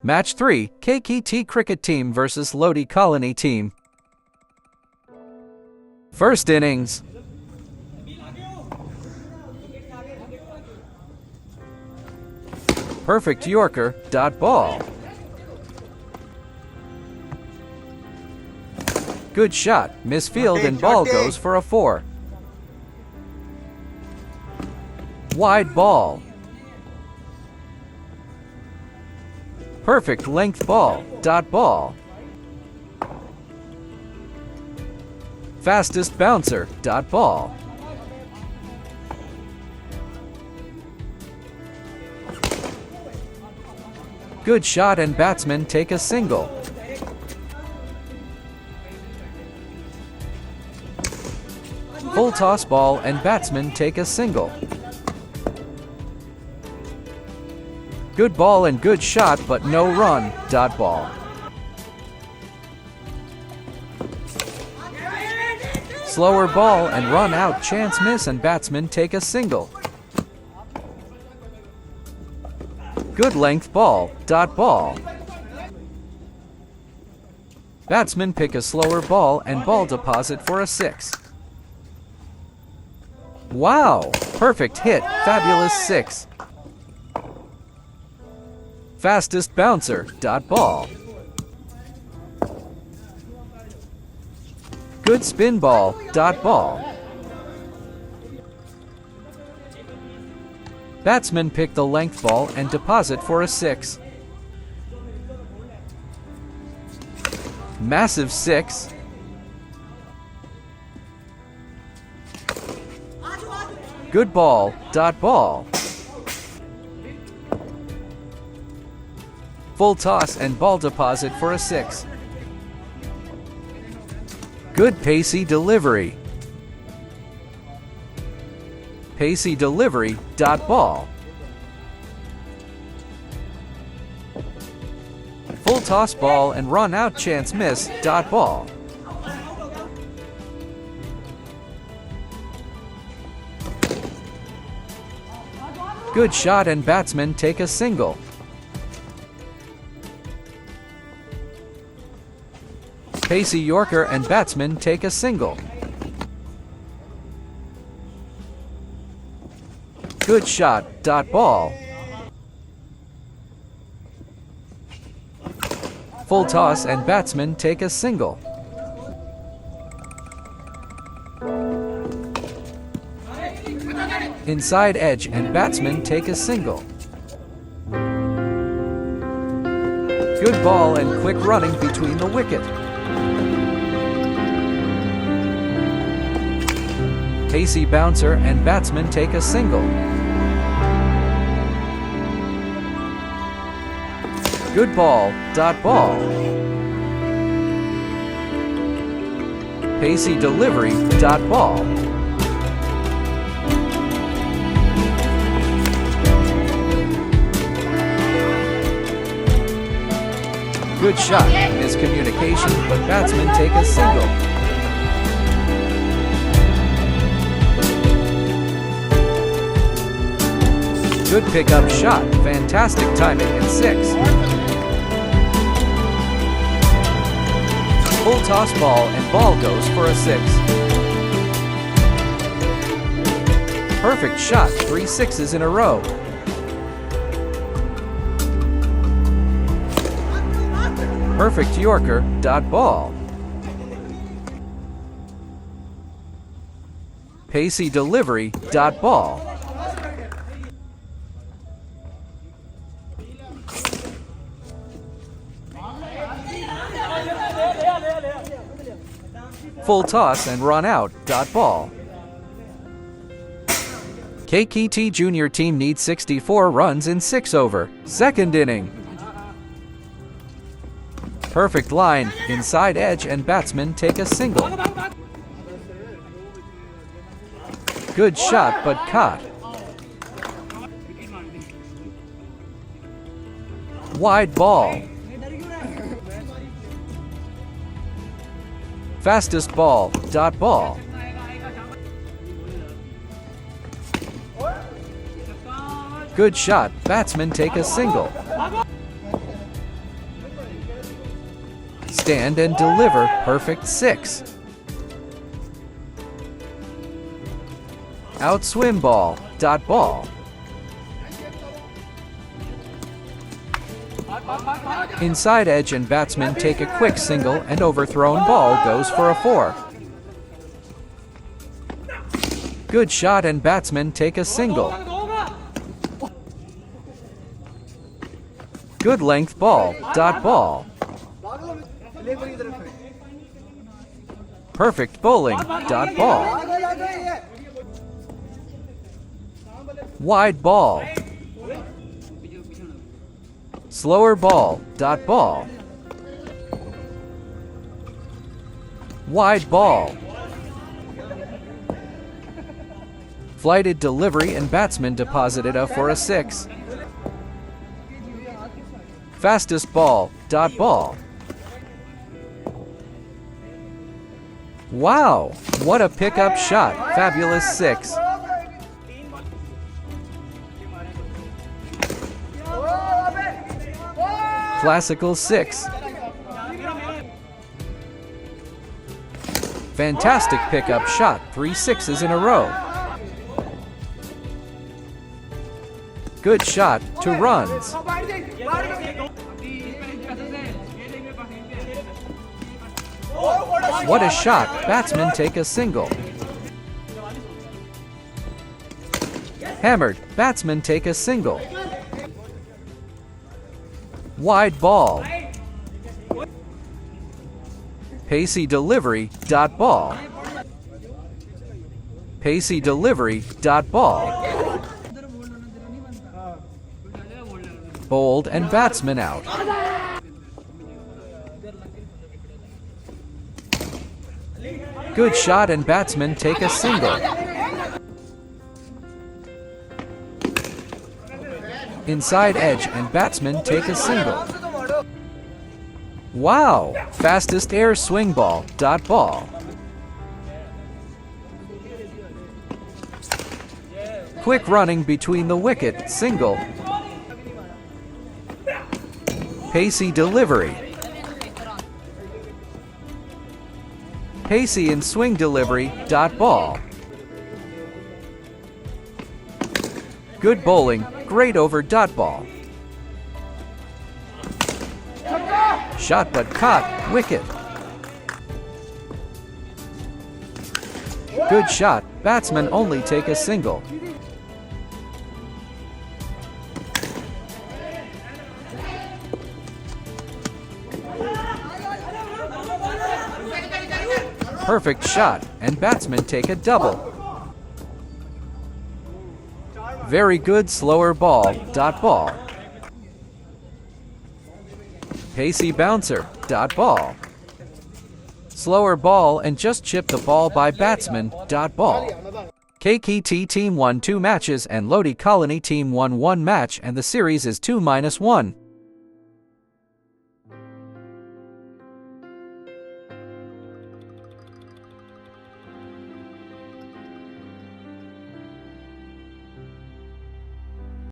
Match 3, KKT Cricket Team vs Lodi Colony Team. First innings. Perfect Yorker, dot ball. Good shot, misfield and ball goes for a 4. Wide ball. Perfect length ball, dot ball. Fastest bouncer, dot ball. Good shot and batsmen take a single. Full toss ball and batsmen take a single. Good ball and good shot but no run, dot ball. Slower ball and run out, chance miss and batsmen take a single. Good length ball, dot ball. Batsmen pick a slower ball and ball deposit for a 6. Wow! Perfect hit, fabulous 6. Fastest bouncer, dot ball. Good spin ball, dot ball. Batsmen pick the length ball and deposit for a 6. Massive 6. Good ball, dot ball. Full toss and ball deposit for a 6. Good pacey delivery. Pacey delivery, dot ball. Full toss ball and run out, chance miss, dot ball. Good shot and batsmen take a single. Pacey Yorker and batsmen take a single. Good shot, dot ball. Full toss and batsmen take a single. Inside edge and batsmen take a single. Good ball and quick running between the wicket. Pacey bouncer and batsmen take a single. Good ball, dot ball. Pacey delivery, dot ball. Good shot, miscommunication, but batsmen take a single. Good pickup shot, fantastic timing and 6. Full toss ball and ball goes for a 6. Perfect shot, 3 6s in a row. Perfect Yorker, dot ball. Pacey delivery, dot ball. Full toss and run out, dot ball. KKT Junior Team needs 64 runs in 6 over. Second inning. Perfect line, inside edge and batsmen take a single. Good shot but caught. Wide ball. Fastest ball, dot ball. Good shot, batsmen take a single. Stand and deliver, perfect 6. Outswim ball, dot ball. Inside edge and batsman take a quick single and overthrown ball goes for a 4. Good shot and batsman take a single. Good length ball, dot ball. Perfect bowling, dot ball. Wide ball. Slower ball, dot ball. Wide ball. Flighted delivery and batsman deposited a for a 6. Fastest ball, dot ball. Wow, what a pickup shot, fabulous 6. Classical 6. Fantastic pickup shot, 3 6s in a row. Good shot, 2 runs. What a shot, batsmen take a single. Hammered, batsmen take a single. Wide ball. Pacey delivery, dot ball. Pacey delivery, dot ball. Bowled and batsman out. Good shot and batsmen take a single. Inside edge and batsmen take a single. Wow! Fastest air swing ball, dot ball. Quick running between the wicket, single. Pacey delivery. Pacey and swing delivery, dot ball. Good bowling, great over dot ball. Shot but caught, wicket. Good shot, batsmen only take a single. Perfect shot, and batsmen take a double. Very good slower ball, dot ball. Pacey bouncer, dot ball. Slower ball and just chip the ball by batsman, dot ball. KKT team won 2 matches and Lodi Colony team won 1 match and the series is 2-1.